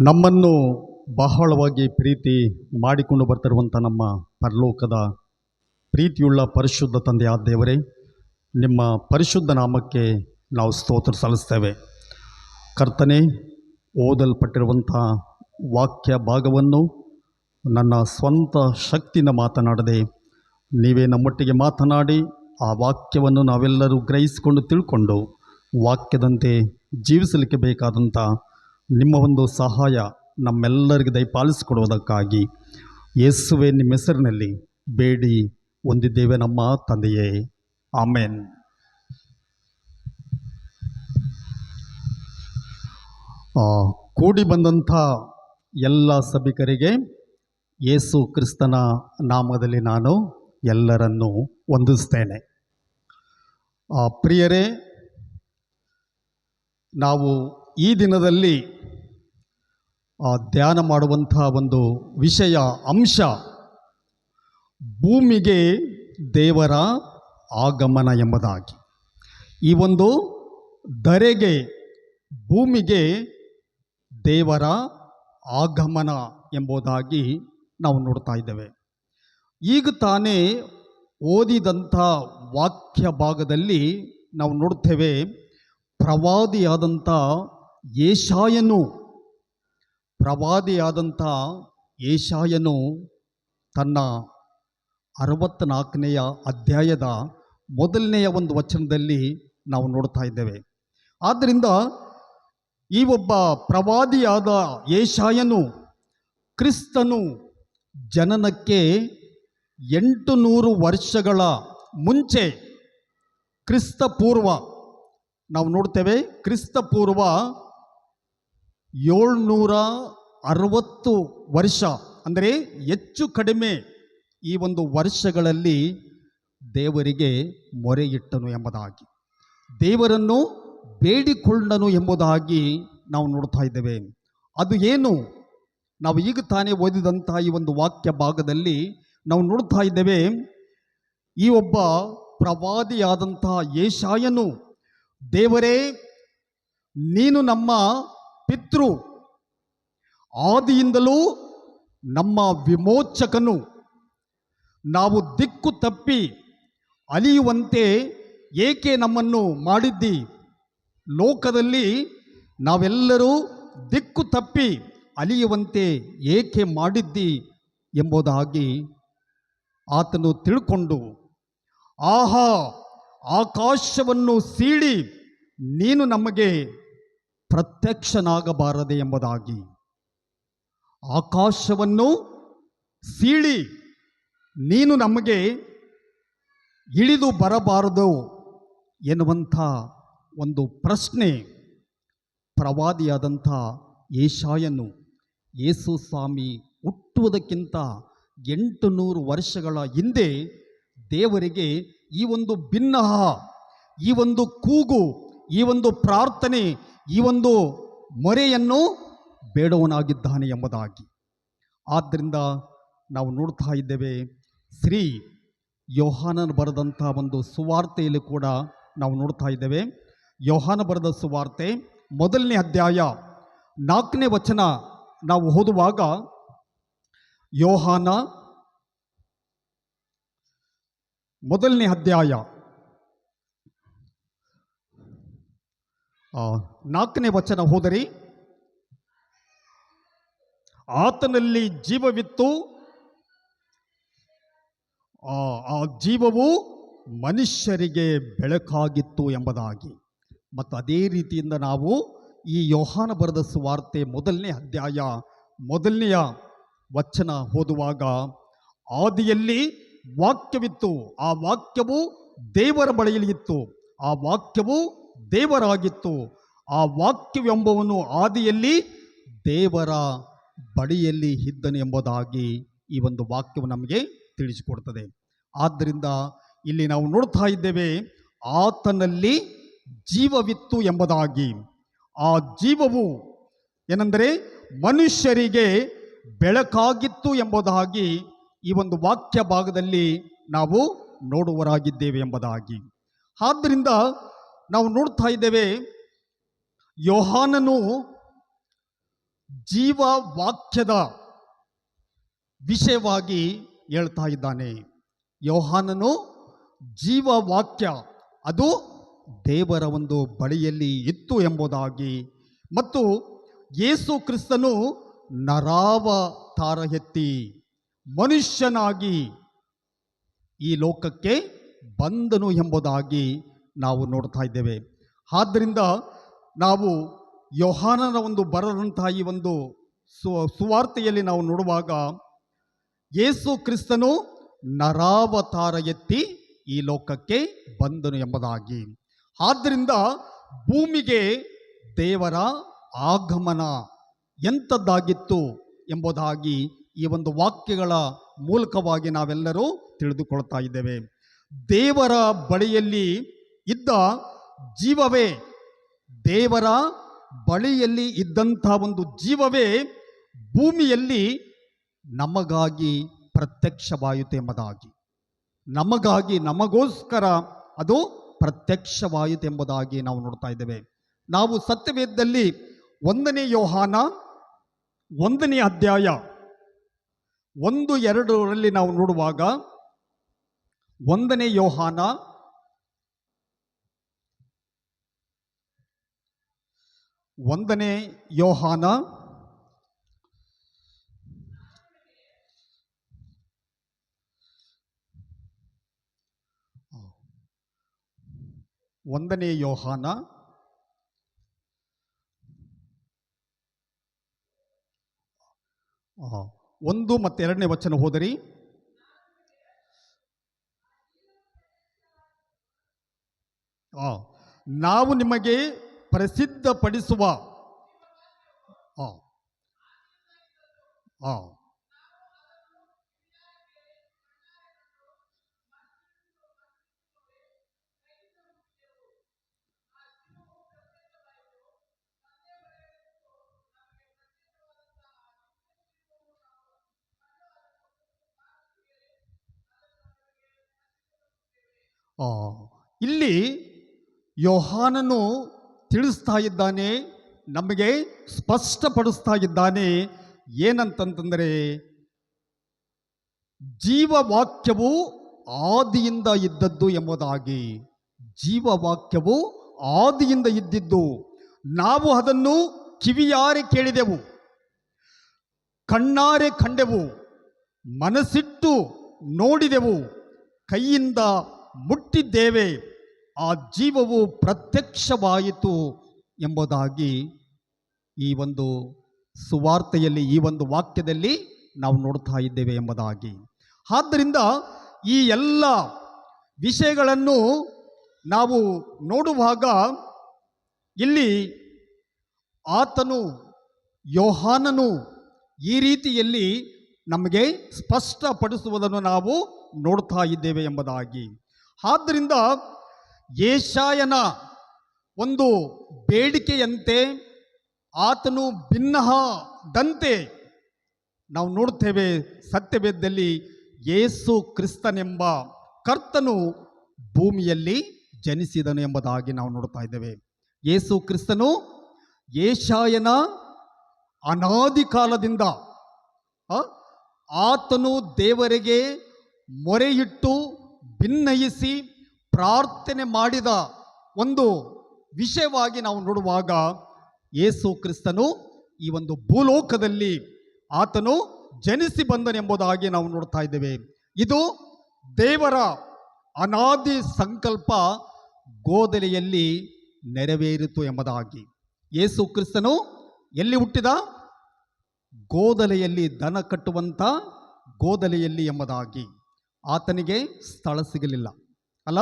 ನಮ್ಮನ್ನು ಬಹಳವಾಗಿ ಪ್ರೀತಿ ಮಾಡಿಕೊಂಡು ಬರ್ತಿರುವಂಥ ನಮ್ಮ ಪರಲೋಕದ ಪ್ರೀತಿಯುಳ್ಳ ಪರಿಶುದ್ಧ ತಂದೆಯಾದ ದೇವರೇ, ನಿಮ್ಮ ಪರಿಶುದ್ಧ ನಾಮಕ್ಕೆ ನಾವು ಸ್ತೋತ್ರ ಸಲ್ಲಿಸ್ತೇವೆ. ಕರ್ತನೇ, ಓದಲ್ಪಟ್ಟಿರುವಂಥ ವಾಕ್ಯ ಭಾಗವನ್ನು ನನ್ನ ಸ್ವಂತ ಶಕ್ತಿಯಿಂದ ಮಾತನಾಡದೆ ನೀವೇ ನಮ್ಮೊಟ್ಟಿಗೆ ಮಾತನಾಡಿ ಆ ವಾಕ್ಯವನ್ನು ನಾವೆಲ್ಲರೂ ಗ್ರಹಿಸಿಕೊಂಡು ತಿಳ್ಕೊಂಡು ವಾಕ್ಯದಂತೆ ಜೀವಿಸಲಿಕ್ಕೆ ಬೇಕಾದಂಥ ನಿಮ್ಮ ಒಂದು ಸಹಾಯ ನಮ್ಮೆಲ್ಲರಿಗೆ ದಯಪಾಲಿಸಿಕೊಡುವುದಕ್ಕಾಗಿ ಯೇಸುವೆ ನಿಮ್ಮ ಹೆಸರಿನಲ್ಲಿ ಬೇಡಿ ಹೊಂದಿದ್ದೇವೆ ನಮ್ಮ ತಂದೆಯೇ, ಆಮೇನ್. ಕೂಡಿ ಬಂದಂಥ ಎಲ್ಲ ಸಭಿಕರಿಗೆ ಯೇಸು ಕ್ರಿಸ್ತನ ನಾಮದಲ್ಲಿ ನಾನು ಎಲ್ಲರನ್ನೂ ವಂದಿಸ್ತೇನೆ. ಪ್ರಿಯರೇ, ನಾವು ಈ ದಿನದಲ್ಲಿ ಧ್ಯಾನ ಮಾಡುವಂಥ ಒಂದು ವಿಷಯ ಅಂಶ ಭೂಮಿಗೆ ದೇವರ ಆಗಮನ ಎಂಬುದಾಗಿ. ಈ ಒಂದು ಧರೆಗೆ ಭೂಮಿಗೆ ದೇವರ ಆಗಮನ ಎಂಬುದಾಗಿ ನಾವು ನೋಡ್ತಾ ಇದ್ದೇವೆ. ಈಗ ತಾನೇ ಓದಿದಂಥ ವಾಕ್ಯ ಭಾಗದಲ್ಲಿ ನಾವು ನೋಡ್ತೇವೆ, ಪ್ರವಾದಿಯಾದಂಥ ಯೆಶಾಯನು ತನ್ನ 64ನೇ ಅಧ್ಯಾಯದ ಮೊದಲನೆಯ ಒಂದು ವಚನದಲ್ಲಿ ನಾವು ನೋಡ್ತಾ ಇದ್ದೇವೆ. ಆದ್ದರಿಂದ ಈ ಒಬ್ಬ ಪ್ರವಾದಿಯಾದ ಯೆಶಾಯನು ಕ್ರಿಸ್ತನು ಜನನಕ್ಕೆ 800 ವರ್ಷಗಳ ಮುಂಚೆ, ಕ್ರಿಸ್ತಪೂರ್ವ ನಾವು ನೋಡ್ತೇವೆ, ಕ್ರಿಸ್ತಪೂರ್ವ 760 ವರ್ಷ, ಅಂದರೆ ಹೆಚ್ಚು ಕಡಿಮೆ ಈ ಒಂದು ವರ್ಷಗಳಲ್ಲಿ ದೇವರಿಗೆ ಮೊರೆ ಇಟ್ಟನು ಎಂಬುದಾಗಿ, ದೇವರನ್ನು ಬೇಡಿಕೊಂಡನು ಎಂಬುದಾಗಿ ನಾವು ನೋಡ್ತಾ ಇದ್ದೇವೆ. ಅದು ಏನು? ನಾವು ಈಗ ತಾನೇ ಓದಿದಂಥ ಈ ಒಂದು ವಾಕ್ಯ ಭಾಗದಲ್ಲಿ ನಾವು ನೋಡ್ತಾ ಇದ್ದೇವೆ, ಈ ಒಬ್ಬ ಪ್ರವಾದಿಯಾದಂಥ ಯೆಶಾಯನು, ದೇವರೇ ನೀನು ನಮ್ಮ ಪಿತೃ, ಆದಿಯಿಂದಲೂ ನಮ್ಮ ವಿಮೋಚಕನು, ನಾವು ದಿಕ್ಕು ತಪ್ಪಿ ಅಲಿಯುವಂತೆ ಏಕೆ ನಮ್ಮನ್ನು ಮಾಡಿದ್ದಿ? ಲೋಕದಲ್ಲಿ ನಾವೆಲ್ಲರೂ ದಿಕ್ಕು ತಪ್ಪಿ ಅಲಿಯುವಂತೆ ಏಕೆ ಮಾಡಿದ್ದಿ ಎಂಬುದಾಗಿ ಆತನು ತಿಳ್ಕೊಂಡು, ಆಹಾ, ಆಕಾಶವನ್ನು ಸೀಳಿ ನೀನು ನಮಗೆ ಪ್ರತ್ಯಕ್ಷನಾಗಬಾರದೆ ಎಂಬುದಾಗಿ, ಆಕಾಶವನ್ನು ಸೀಳಿ ನೀನು ನಮಗೆ ಇಳಿದು ಬರಬಾರದು ಎನ್ನುವಂಥ ಒಂದು ಪ್ರಶ್ನೆ ಪ್ರವಾದಿಯಾದಂಥ ಯೆಶಾಯನು ಯೇಸು ಸ್ವಾಮಿ ಹುಟ್ಟುವುದಕ್ಕಿಂತ 800 ವರ್ಷಗಳ ಹಿಂದೆ ದೇವರಿಗೆ ಈ ಒಂದು ಭಿನ್ನಹ, ಈ ಒಂದು ಕೂಗು, ಈ ಒಂದು ಪ್ರಾರ್ಥನೆ, ಈ ಒಂದು ಮೊರೆಯನ್ನು ಬೇಡವನಾಗಿದ್ದಾನೆ ಎಂಬುದಾಗಿ. ಆದ್ದರಿಂದ ನಾವು ನೋಡ್ತಾ ಇದ್ದೇವೆ, ಶ್ರೀ ಯೋಹಾನನ ಬರೆದಂಥ ಒಂದು ಸುವಾರ್ತೆಯಲ್ಲಿ ಕೂಡ ನಾವು ನೋಡ್ತಾ ಇದ್ದೇವೆ. ಯೋಹಾನ ಬರೆದ ಸುವಾರ್ತೆ 1ನೇ ಅಧ್ಯಾಯ 4ನೇ ವಚನ ನಾವು ಓದುವಾಗ, ಯೋಹಾನ 1ನೇ ಅಧ್ಯಾಯ 4ನೇ ವಚನ ಹೋದರೆ, ಆತನಲ್ಲಿ ಜೀವವಿತ್ತು, ಆ ಜೀವವು ಮನುಷ್ಯರಿಗೆ ಬೆಳಕಾಗಿತ್ತು ಎಂಬುದಾಗಿ. ಮತ್ತು ಅದೇ ರೀತಿಯಿಂದ ನಾವು ಈ ಯೋಹಾನ ಬರೆದ ಸುವಾರ್ತೆ 1ನೇ ಅಧ್ಯಾಯ 1ನೇ ವಚನ ಓದುವಾಗ, ಆದಿಯಲ್ಲಿ ವಾಕ್ಯವಿತ್ತು, ಆ ವಾಕ್ಯವು ದೇವರ ಬಳಿಯಲ್ಲಿ ಇತ್ತು, ಆ ವಾಕ್ಯವು ದೇವರಾಗಿತ್ತು, ಆ ವಾಕ್ಯವೆಂಬವನು ಆದಿಯಲ್ಲಿ ದೇವರ ಬಳಿಯಲ್ಲಿ ಇದ್ದನು ಎಂಬುದಾಗಿ ಈ ಒಂದು ವಾಕ್ಯವು ನಮಗೆ ತಿಳಿಸಿಕೊಡ್ತದೆ. ಆದ್ದರಿಂದ ಇಲ್ಲಿ ನಾವು ನೋಡ್ತಾ ಇದ್ದೇವೆ, ಆತನಲ್ಲಿ ಜೀವವಿತ್ತು ಎಂಬುದಾಗಿ. ಆ ಜೀವವು ಏನೆಂದರೆ ಮನುಷ್ಯರಿಗೆ ಬೆಳಕಾಗಿತ್ತು ಎಂಬುದಾಗಿ ಈ ಒಂದು ವಾಕ್ಯ ಭಾಗದಲ್ಲಿ ನಾವು ನೋಡುವರಾಗಿದ್ದೇವೆ ಎಂಬುದಾಗಿ. ಆದ್ದರಿಂದ ನಾವು ನೋಡ್ತಾ ಇದ್ದೇವೆ, ಯೋಹಾನನು ಜೀವ ವಾಕ್ಯದ ವಿಷಯವಾಗಿ ಹೇಳ್ತಾ ಇದ್ದಾನೆ. ಯೋಹಾನನು ಜೀವ ವಾಕ್ಯ ಅದು ದೇವರ ಒಂದು ಬಳಿಯಲ್ಲಿ ಇತ್ತು ಎಂಬುದಾಗಿ, ಮತ್ತು ಯೇಸು ಕ್ರಿಸ್ತನು ನರಾವತಾರ ಎತ್ತಿ ಮನುಷ್ಯನಾಗಿ ಈ ಲೋಕಕ್ಕೆ ಬಂದನು ಎಂಬುದಾಗಿ ನಾವು ನೋಡ್ತಾ ಇದ್ದೇವೆ. ಆದ್ದರಿಂದ ನಾವು ಯೋಹಾನನ ಒಂದು ಬರೆದಂತಹ ಈ ಒಂದು ಸುವಾರ್ತೆಯಲ್ಲಿ ನಾವು ನೋಡುವಾಗ ಯೇಸು ಕ್ರಿಸ್ತನು ನರಾವತಾರ ಎತ್ತಿ ಈ ಲೋಕಕ್ಕೆ ಬಂದನು ಎಂಬುದಾಗಿ. ಆದ್ದರಿಂದ ಭೂಮಿಗೆ ದೇವರ ಆಗಮನ ಎಂಥದ್ದಾಗಿತ್ತು ಎಂಬುದಾಗಿ ಈ ಒಂದು ವಾಕ್ಯಗಳ ಮೂಲಕವಾಗಿ ನಾವೆಲ್ಲರೂ ತಿಳಿದುಕೊಳ್ತಾ ಇದ್ದೇವೆ. ದೇವರ ಬಳಿಯಲ್ಲಿ ಇದ್ದ ಜೀವವೇ, ದೇವರ ಬಳಿಯಲ್ಲಿ ಇದ್ದಂಥ ಒಂದು ಜೀವವೇ ಭೂಮಿಯಲ್ಲಿ ನಮಗಾಗಿ ಪ್ರತ್ಯಕ್ಷವಾಯಿತು ಎಂಬುದಾಗಿ, ನಮಗೋಸ್ಕರ ಅದು ಪ್ರತ್ಯಕ್ಷವಾಯಿತು ಎಂಬುದಾಗಿ ನಾವು ನೋಡ್ತಾ ಇದ್ದೇವೆ. ನಾವು ಸತ್ಯವೇದದಲ್ಲಿ 1 ಯೋಹಾನ 1ನೇ ಅಧ್ಯಾಯ 1-2ರಲ್ಲಿ ನಾವು ನೋಡುವಾಗ 1 ಯೋಹಾನ 1 ಯೋಹಾನ 1 ಯೋಹಾನ 1 ಮತ್ತು 2ನೇ ವಚನ ಹೋದರಿ. ನಾವು ನಿಮಗೆ ಪ್ರಸಿದ್ಧಪಡಿಸುವ ಇಲ್ಲಿ ಯೋಹಾನನು ತಿಳಿಸ್ತಾ ಇದ್ದಾನೆ, ನಮಗೆ ಸ್ಪಷ್ಟಪಡಿಸ್ತಾ ಇದ್ದಾನೆ. ಏನಂತಂದರೆ ಜೀವವಾಕ್ಯವು ಆದಿಯಿಂದ ಇದ್ದದ್ದು ಎಂಬುದಾಗಿ. ಜೀವವಾಕ್ಯವು ಆದಿಯಿಂದ ಇದ್ದಿದ್ದು, ನಾವು ಅದನ್ನು ಕಿವಿಯಾರೆ ಕೇಳಿದೆವು, ಕಣ್ಣಾರೆ ಕಂಡೆವು, ಮನಸ್ಸಿಟ್ಟು ನೋಡಿದೆವು, ಕೈಯಿಂದ ಮುಟ್ಟಿದ್ದೇವೆ, ಆ ಜೀವವು ಪ್ರತ್ಯಕ್ಷವಾಯಿತು ಎಂಬುದಾಗಿ ಈ ಒಂದು ಸುವಾರ್ತೆಯಲ್ಲಿ, ಈ ಒಂದು ವಾಕ್ಯದಲ್ಲಿ ನಾವು ನೋಡ್ತಾ ಇದ್ದೇವೆ ಎಂಬುದಾಗಿ. ಆದ್ದರಿಂದ ಈ ಎಲ್ಲ ವಿಷಯಗಳನ್ನು ನಾವು ನೋಡುವಾಗ ಇಲ್ಲಿ ಯೋಹಾನನು ಈ ರೀತಿಯಲ್ಲಿ ನಮಗೆ ಸ್ಪಷ್ಟಪಡಿಸುವುದನ್ನು ನಾವು ನೋಡ್ತಾ ಇದ್ದೇವೆ ಎಂಬುದಾಗಿ. ಆದ್ದರಿಂದ ಯೆಶಾಯನ ಒಂದು ಬೇಡಿಕೆಯಂತೆ ಆತನು ಭಿನ್ನಹದಂತೆ ನಾವು ನೋಡ್ತೇವೆ ಸತ್ಯವೇದದಲ್ಲಿ ಯೇಸು ಕ್ರಿಸ್ತನೆಂಬ ಕರ್ತನು ಭೂಮಿಯಲ್ಲಿ ಜನಿಸಿದನು ಎಂಬುದಾಗಿ ನಾವು ನೋಡ್ತಾ ಇದ್ದೇವೆ. ಯೇಸು ಕ್ರಿಸ್ತನು ಯೆಶಾಯನ ಅನಾದಿ ಕಾಲದಿಂದ ಆತನು ದೇವರಿಗೆ ಮೊರೆಯಿಟ್ಟು ಭಿನ್ನಯಿಸಿ ಪ್ರಾರ್ಥನೆ ಮಾಡಿದ ಒಂದು ವಿಷಯವಾಗಿ ನಾವು ನೋಡುವಾಗ ಯೇಸು ಕ್ರಿಸ್ತನು ಈ ಒಂದು ಭೂಲೋಕದಲ್ಲಿ ಆತನು ಜನಿಸಿ ಬಂದನೆಂಬುದಾಗಿ ನಾವು ನೋಡ್ತಾ ಇದ್ದೇವೆ. ಇದು ದೇವರ ಅನಾದಿ ಸಂಕಲ್ಪ ಗೋದಲೆಯಲ್ಲಿ ನೆರವೇರಿತು ಎಂಬುದಾಗಿ. ಯೇಸು ಕ್ರಿಸ್ತನು ಎಲ್ಲಿ ಹುಟ್ಟಿದ? ಗೋದಲೆಯಲ್ಲಿ, ದನ ಕಟ್ಟುವಂಥ ಗೋದಲೆಯಲ್ಲಿ ಎಂಬುದಾಗಿ. ಆತನಿಗೆ ಸ್ಥಳ ಸಿಗಲಿಲ್ಲ ಅಲ್ಲ,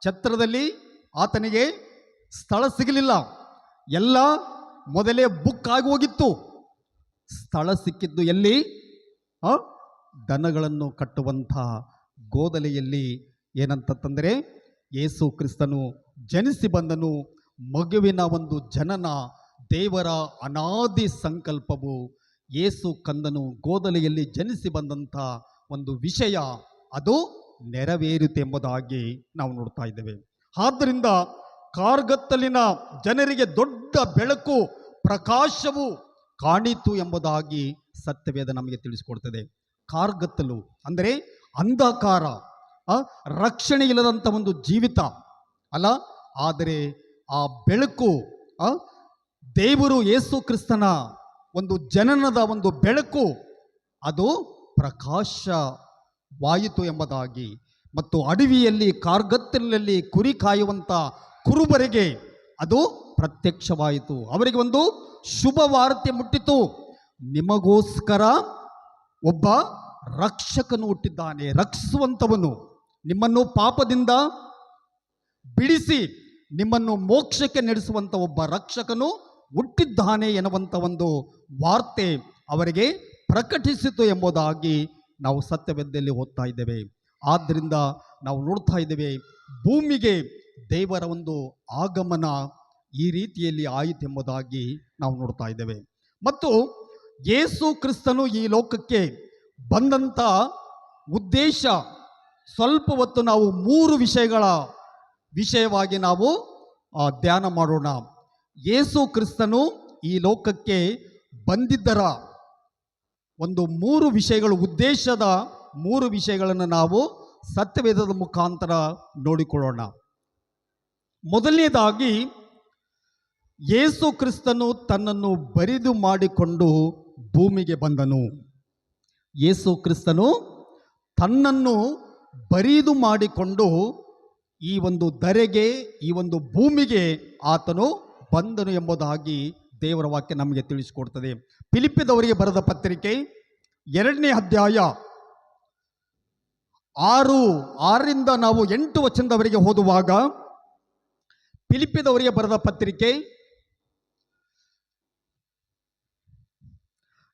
ಛತ್ರದಲ್ಲಿ ಆತನಿಗೆ ಸ್ಥಳ ಸಿಗಲಿಲ್ಲ, ಎಲ್ಲ ಮೊದಲೇ ಬುಕ್ ಆಗಿ ಹೋಗಿತ್ತು. ಸ್ಥಳ ಸಿಕ್ಕಿದ್ದು ಎಲ್ಲಿ? ದನಗಳನ್ನು ಕಟ್ಟುವಂಥ ಗೋದಲೆಯಲ್ಲಿ. ಏನಂತಂದರೆ ಯೇಸು ಕ್ರಿಸ್ತನು ಜನಿಸಿ ಬಂದನು. ಮಗುವಿನ ಒಂದು ಜನನ ದೇವರ ಅನಾದಿ ಸಂಕಲ್ಪವು ಯೇಸು ಕಂದನು ಗೋದಲೆಯಲ್ಲಿ ಜನಿಸಿ ಬಂದಂಥ ಒಂದು ವಿಷಯ ಅದು ನೆರವೇರಿತೆಂಬುದಾಗಿ ನಾವು ನೋಡ್ತಾ ಇದ್ದೇವೆ. ಆದ್ದರಿಂದ ಕಾರ್ಗತ್ತಲಿನ ಜನರಿಗೆ ದೊಡ್ಡ ಬೆಳಕು, ಪ್ರಕಾಶವು ಕಾಣಿತು ಎಂಬುದಾಗಿ ಸತ್ಯವೇದ ನಮಗೆ ತಿಳಿಸಿಕೊಡ್ತದೆ. ಕಾರ್ಗತ್ತಲು ಅಂದರೆ ಅಂಧಕಾರ, ರಕ್ಷಣೆ ಇಲ್ಲದಂಥ ಒಂದು ಜೀವಿತ ಅಲ್ಲ. ಆದರೆ ಆ ಬೆಳಕು, ದೇವರು ಯೇಸು ಕ್ರಿಸ್ತನ ಒಂದು ಜನನದ ಒಂದು ಬೆಳಕು, ಅದು ಪ್ರಕಾಶವಾಯಿತು ಎಂಬುದಾಗಿ, ಮತ್ತು ಅಡವಿಯಲ್ಲಿ ಕಾರ್ಗತ್ತಲಿನಲ್ಲಿ ಕುರಿ ಕಾಯುವಂಥ ಕುರುಬರಿಗೆ ಅದು ಪ್ರತ್ಯಕ್ಷವಾಯಿತು. ಅವರಿಗೆ ಒಂದು ಶುಭ ವಾರ್ತೆ ಮುಟ್ಟಿತು. ನಿಮಗೋಸ್ಕರ ಒಬ್ಬ ರಕ್ಷಕನು ಹುಟ್ಟಿದ್ದಾನೆ, ರಕ್ಷಿಸುವಂಥವನು, ನಿಮ್ಮನ್ನು ಪಾಪದಿಂದ ಬಿಡಿಸಿ ನಿಮ್ಮನ್ನು ಮೋಕ್ಷಕ್ಕೆ ನಡೆಸುವಂಥ ಒಬ್ಬ ರಕ್ಷಕನು ಹುಟ್ಟಿದ್ದಾನೆ ಎನ್ನುವಂಥ ಒಂದು ವಾರ್ತೆ ಅವರಿಗೆ ಪ್ರಕಟಿಸಿತು ಎಂಬುದಾಗಿ ನಾವು ಸತ್ಯವೇದದಲ್ಲಿ ಓದ್ತಾ ಇದ್ದೇವೆ. ಆದ್ದರಿಂದ ನಾವು ನೋಡ್ತಾ ಇದ್ದೇವೆ, ಭೂಮಿಗೆ ದೇವರ ಒಂದು ಆಗಮನ ಈ ರೀತಿಯಲ್ಲಿ ಆಯಿತು ಎಂಬುದಾಗಿ ನಾವು ನೋಡ್ತಾ ಇದ್ದೇವೆ. ಮತ್ತು ಯೇಸು ಕ್ರಿಸ್ತನು ಈ ಲೋಕಕ್ಕೆ ಬಂದಂಥ ಉದ್ದೇಶ ಸ್ವಲ್ಪ ಹೊತ್ತು ನಾವು 3 ವಿಷಯಗಳ ವಿಷಯವಾಗಿ ನಾವು ಧ್ಯಾನ ಮಾಡೋಣ. ಯೇಸು ಕ್ರಿಸ್ತನು ಈ ಲೋಕಕ್ಕೆ ಬಂದಿದ್ದರ ಒಂದು 3 ವಿಷಯಗಳು, ಉದ್ದೇಶದ 3 ವಿಷಯಗಳನ್ನು ನಾವು ಸತ್ಯವೇದದ ಮುಖಾಂತರ ನೋಡಿಕೊಳ್ಳೋಣ. ಮೊದಲನೇದಾಗಿ, ಯೇಸು ಕ್ರಿಸ್ತನು ತನ್ನನ್ನು ಬರಿದು ಮಾಡಿಕೊಂಡು ಭೂಮಿಗೆ ಬಂದನು. ಯೇಸು ಕ್ರಿಸ್ತನು ತನ್ನನ್ನು ಬರಿದು ಮಾಡಿಕೊಂಡು ಈ ಒಂದು ಧರೆಗೆ, ಈ ಒಂದು ಭೂಮಿಗೆ ಆತನು ಬಂದನು ಎಂಬುದಾಗಿ ದೇವರ ವಾಕ್ಯ ನಮಗೆ ತಿಳಿಸಿಕೊಡ್ತದೆ. ಫಿಲಿಪ್ಪಿದವರಿಗೆ ಬರೆದ ಪತ್ರಿಕೆ 2ನೇ ಅಧ್ಯಾಯ 6ರಿಂದ ನಾವು 8 ವಚನದವರೆಗೆ ಓದುವಾಗ, ಫಿಲಿಪ್ಪಿದವರಿಗೆ ಬರೆದ ಪತ್ರಿಕೆ